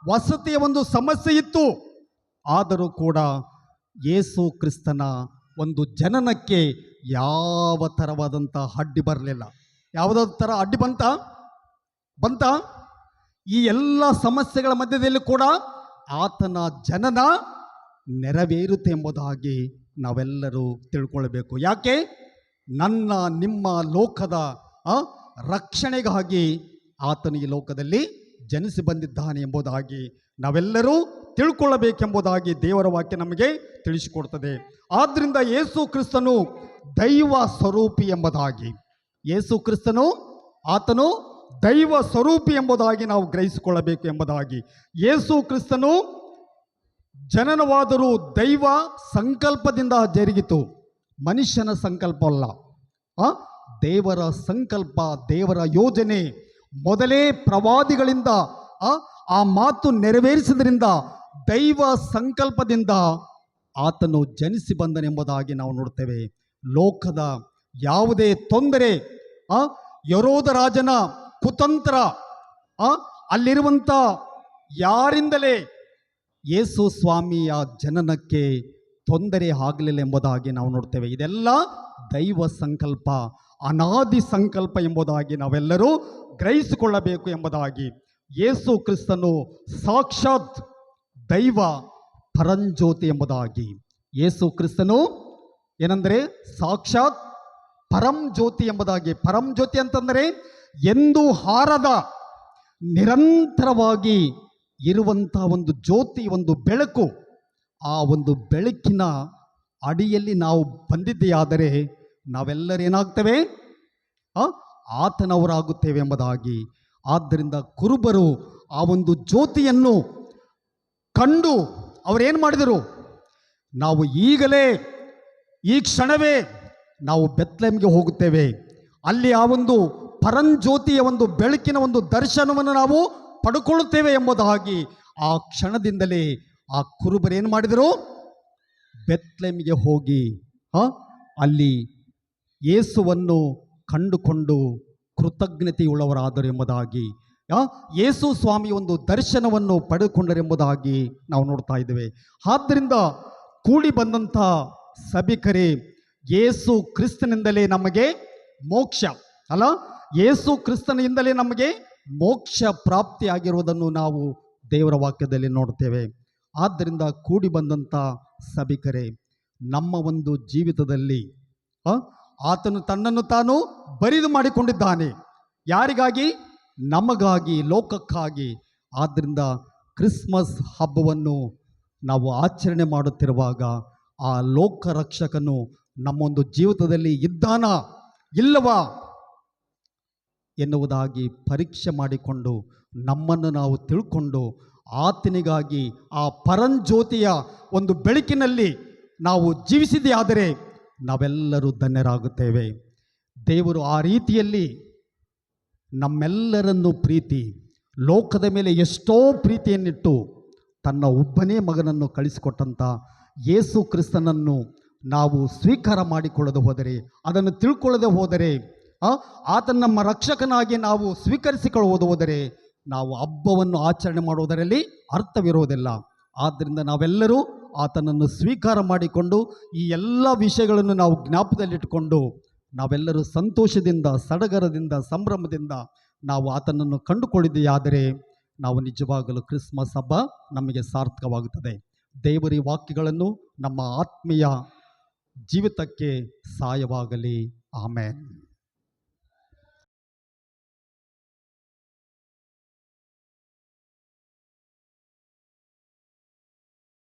ವಸತಿಯ ಒಂದು ಸಮಸ್ಯೆ ಇತ್ತು. ಆದರೂ ಕೂಡ ಯೇಸು ಕ್ರಿಸ್ತನ ಒಂದು ಜನನಕ್ಕೆ ಯಾವ ಥರವಾದಂಥ ಅಡ್ಡಿ ಬರಲಿಲ್ಲ. ಯಾವುದಾದ್ರು ಥರ ಅಡ್ಡಿ ಬಂತ ಈ ಎಲ್ಲ ಸಮಸ್ಯೆಗಳ ಮಧ್ಯದಲ್ಲಿ ಕೂಡ ಆತನ ಜನನ ನೆರವೇರುತ್ತೆ ಎಂಬುದಾಗಿ ನಾವೆಲ್ಲರೂ ತಿಳ್ಕೊಳ್ಬೇಕು. ಯಾಕೆ? ನನ್ನ ನಿಮ್ಮ ಲೋಕದ ರಕ್ಷಣೆಗಾಗಿ ಆತನು ಈ ಲೋಕದಲ್ಲಿ ಜನಿಸಿ ಬಂದಿದ್ದಾನೆ ಎಂಬುದಾಗಿ ನಾವೆಲ್ಲರೂ ತಿಳ್ಕೊಳ್ಳಬೇಕೆಂಬುದಾಗಿ ದೇವರ ವಾಕ್ಯ ನಮಗೆ ತಿಳಿಸಿಕೊಡ್ತದೆ. ಆದ್ದರಿಂದ ಯೇಸು ಕ್ರಿಸ್ತನು ದೈವ ಸ್ವರೂಪಿ ಎಂಬುದಾಗಿ, ಯೇಸು ಕ್ರಿಸ್ತನು ಆತನು ದೈವ ಸ್ವರೂಪಿ ಎಂಬುದಾಗಿ ನಾವು ಗ್ರಹಿಸಿಕೊಳ್ಳಬೇಕು ಎಂಬುದಾಗಿ. ಯೇಸು ಕ್ರಿಸ್ತನು ಜನನವಾದರೂ ದೈವ ಸಂಕಲ್ಪದಿಂದ ಜರುಗಿತು, ಮನುಷ್ಯನ ಸಂಕಲ್ಪ ಅಲ್ಲ. ದೇವರ ಸಂಕಲ್ಪ, ದೇವರ ಯೋಜನೆ ಮೊದಲೇ ಪ್ರವಾದಿಗಳಿಂದ ಆ ಮಾತು ನೆರವೇರಿಸಿದ್ರಿಂದ ದೈವ ಸಂಕಲ್ಪದಿಂದ ಆತನು ಜನಿಸಿ ಬಂದನೆಂಬುದಾಗಿ ನಾವು ನೋಡ್ತೇವೆ. ಲೋಕದ ಯಾವುದೇ ತೊಂದರೆ, ಯರೋದ ರಾಜನ ಕುತಂತ್ರ, ಅಲ್ಲಿರುವಂಥ ಯಾರಿಂದಲೇ ಯೇಸು ಸ್ವಾಮಿಯ ಜನನಕ್ಕೆ ತೊಂದರೆ ಆಗಲಿಲ್ಲ ಎಂಬುದಾಗಿ ನಾವು ನೋಡ್ತೇವೆ. ಇದೆಲ್ಲ ದೈವ ಸಂಕಲ್ಪ, ಅನಾದಿ ಸಂಕಲ್ಪ ಎಂಬುದಾಗಿ ನಾವೆಲ್ಲರೂ ಗ್ರಹಿಸಿಕೊಳ್ಳಬೇಕು ಎಂಬುದಾಗಿ. ಯೇಸು ಕ್ರಿಸ್ತನು ಸಾಕ್ಷಾತ್ ದೈವ ಪರಂಜ್ಯೋತಿ ಎಂಬುದಾಗಿ. ಯೇಸು ಕ್ರಿಸ್ತನು ಏನೆಂದರೆ ಸಾಕ್ಷಾತ್ ಪರಂಜ್ಯೋತಿ ಎಂಬುದಾಗಿ. ಪರಂಜ್ಯೋತಿ ಅಂತಂದರೆ ಎಂದೂ ಹಾರದ, ನಿರಂತರವಾಗಿ ಇರುವಂಥ ಒಂದು ಜ್ಯೋತಿ, ಒಂದು ಬೆಳಕು. ಆ ಒಂದು ಬೆಳಕಿನ ಅಡಿಯಲ್ಲಿ ನಾವು ಬಂದಿದೆಯಾದರೆ ನಾವೆಲ್ಲರೇನಾಗ್ತೇವೆ? ಆತನವರಾಗುತ್ತೇವೆ ಎಂಬುದಾಗಿ. ಆದ್ದರಿಂದ ಕುರುಬರು ಆ ಒಂದು ಜ್ಯೋತಿಯನ್ನು ಕಂಡು ಅವರೇನು ಮಾಡಿದರು? ನಾವು ಈಗಲೇ, ಈ ಕ್ಷಣವೇ ನಾವು ಬೆತ್ಲೆಹೇಮಿಗೆ ಹೋಗುತ್ತೇವೆ, ಅಲ್ಲಿ ಆ ಒಂದು ಪರಂಜ್ಯೋತಿಯ ಒಂದು ಬೆಳಕಿನ ಒಂದು ದರ್ಶನವನ್ನು ನಾವು ಪಡ್ಕೊಳ್ಳುತ್ತೇವೆ ಎಂಬುದಾಗಿ ಆ ಕ್ಷಣದಿಂದಲೇ ಆ ಕುರುಬರೇನು ಮಾಡಿದರು? ಬೆತ್ಲೆಹೇಮಿಗೆ ಹೋಗಿ ಅಲ್ಲಿ ಯೇಸುವನ್ನು ಕಂಡುಕೊಂಡು ಕೃತಜ್ಞತೆಯುಳ್ಳವರಾದರು ಎಂಬುದಾಗಿ, ಯೇಸು ಸ್ವಾಮಿ ಒಂದು ದರ್ಶನವನ್ನು ಪಡೆದುಕೊಂಡರೆಂಬುದಾಗಿ ನಾವು ನೋಡ್ತಾ ಇದ್ದೇವೆ. ಆದ್ದರಿಂದ ಕೂಡಿ ಬಂದಂಥ ಸಭಿಕರೇ, ಯೇಸು ಕ್ರಿಸ್ತನಿಂದಲೇ ನಮಗೆ ಮೋಕ್ಷ ಅಲ್ಲ, ಯೇಸು ಕ್ರಿಸ್ತನಿಂದಲೇ ನಮಗೆ ಮೋಕ್ಷ ಪ್ರಾಪ್ತಿಯಾಗಿರುವುದನ್ನು ನಾವು ದೇವರ ವಾಕ್ಯದಲ್ಲಿ ನೋಡ್ತೇವೆ. ಆದ್ದರಿಂದ ಕೂಡಿ ಬಂದಂಥ ಸಭಿಕರೇ, ನಮ್ಮ ಒಂದು ಜೀವಿತದಲ್ಲಿ ಆತನು ತನ್ನನ್ನು ತಾನು ಬರಿದು ಮಾಡಿಕೊಂಡಿದ್ದಾನೆ. ಯಾರಿಗಾಗಿ? ನಮಗಾಗಿ, ಲೋಕಕ್ಕಾಗಿ. ಆದ್ದರಿಂದ ಕ್ರಿಸ್ಮಸ್ ಹಬ್ಬವನ್ನು ನಾವು ಆಚರಣೆ ಮಾಡುತ್ತಿರುವಾಗ ಆ ಲೋಕ ರಕ್ಷಕನು ನಮ್ಮೊಂದು ಜೀವಿತದಲ್ಲಿ ಇದ್ದಾನಾ ಇಲ್ಲವಾ ಎನ್ನುವುದಾಗಿ ಪರೀಕ್ಷೆ ಮಾಡಿಕೊಂಡು ನಮ್ಮನ್ನು ನಾವು ತಿಳ್ಕೊಂಡು ಆತನಿಗಾಗಿ ಆ ಪರಂಜ್ಯೋತಿಯ ಒಂದು ಬೆಳಕಿನಲ್ಲಿ ನಾವು ಜೀವಿಸಿದೆಯಾದರೆ ನಾವೆಲ್ಲರೂ ಧನ್ಯರಾಗುತ್ತೇವೆ. ದೇವರು ಆ ರೀತಿಯಲ್ಲಿ ನಮ್ಮೆಲ್ಲರನ್ನು ಪ್ರೀತಿ, ಲೋಕದ ಮೇಲೆ ಎಷ್ಟೋ ಪ್ರೀತಿಯನ್ನಿಟ್ಟು ತನ್ನ ಒಬ್ಬನೇ ಮಗನನ್ನು ಕಳಿಸಿಕೊಟ್ಟಂಥ ಯೇಸು ಕ್ರಿಸ್ತನನ್ನು ನಾವು ಸ್ವೀಕಾರ ಮಾಡಿಕೊಳ್ಳದೆ ಹೋದರೆ, ಅದನ್ನು ತಿಳ್ಕೊಳ್ಳದೆ ಹೋದರೆ, ಆತನ ನಮ್ಮ ರಕ್ಷಕನಾಗಿ ನಾವು ಸ್ವೀಕರಿಸಿಕೊಳ್ಳುವುದು ಹೋದರೆ ನಾವು ಹಬ್ಬವನ್ನು ಆಚರಣೆ ಮಾಡುವುದರಲ್ಲಿ ಅರ್ಥವಿರುವುದಿಲ್ಲ. ಆದ್ದರಿಂದ ನಾವೆಲ್ಲರೂ ಆತನನ್ನು ಸ್ವೀಕಾರ ಮಾಡಿಕೊಂಡು ಈ ಎಲ್ಲ ವಿಷಯಗಳನ್ನು ನಾವು ಜ್ಞಾಪಕದಲ್ಲಿಟ್ಟುಕೊಂಡು ನಾವೆಲ್ಲರೂ ಸಂತೋಷದಿಂದ, ಸಡಗರದಿಂದ, ಸಂಭ್ರಮದಿಂದ ನಾವು ಆತನನ್ನು ಕಂಡುಕೊಳ್ಳಿದೆಯಾದರೆ ನಾವು ನಿಜವಾಗಲೂ ಕ್ರಿಸ್ಮಸ್ ಹಬ್ಬ ನಮಗೆ ಸಾರ್ಥಕವಾಗುತ್ತದೆ. ದೇವರ ವಾಕ್ಯಗಳನ್ನು ನಮ್ಮ ಆತ್ಮೀಯ ಜೀವಿತಕ್ಕೆ ಸಹಾಯವಾಗಲಿ. ಆಮೆನ್.